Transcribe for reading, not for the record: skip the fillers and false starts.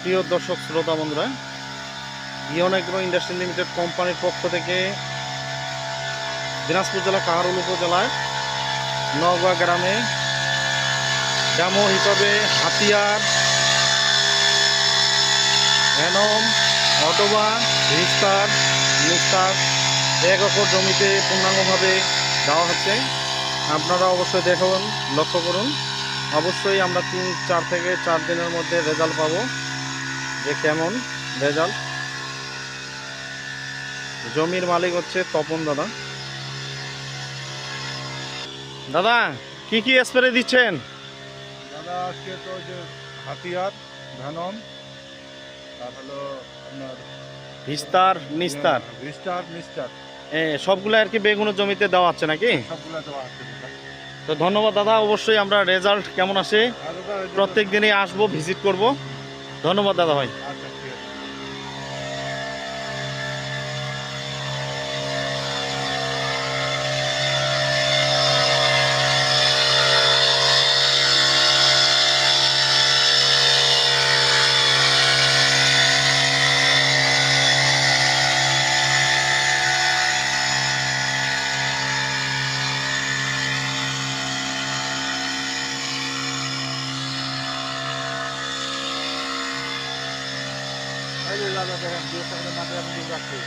প্রিয় দর্শক শ্রোতা বন্ধুরা, ইয়ন এগ্রো ইন্ডাস্ট্রি লিমিটেড কোম্পানির পক্ষ থেকে দিনাজপুর জেলা কাহারোল উপজেলায় নওগাঁ গ্রামে ডেমো হিসাবে হাতিয়ার, ভেনম, অটোবা, ভিস্তার, মিস্টার 1 একর জমিতে পূর্ণাঙ্গভাবে দেওয়া হচ্ছে। আপনারা অবশ্যই দেখুন, লক্ষ্য করুন। অবশ্যই আমরা 3-4 থেকে 4 দিনের মধ্যে রেজাল্ট পাবো যে কেমন রেজাল্ট। জমির মালিক হচ্ছে তপন দাদা। দাদা কি কি স্প্রে দিচ্ছেন? দাদা আজকে তো যে হাতিয়ার, ভেনম, আর হলো আপনার ভিস্তার, নিস্তার, মিস্টার সবগুলো আর কি বেগুনের জমিতে দেওয়া হচ্ছে নাকি? সবগুলো দেওয়া আছে দাদা। তো ধন্যবাদ দাদা। অবশ্যই আমরা রেজাল্ট কেমন আসে আর দাদা এই যে- প্রত্যেক দিনই আসবো, ভিজিট করব। ধন্যবাদ দাদা ভাই। আচ্ছা ঠিক আছে। এই যে দাদা দেখেন, 2 সেকেন্ডের মাথায় আপনি রাখছি।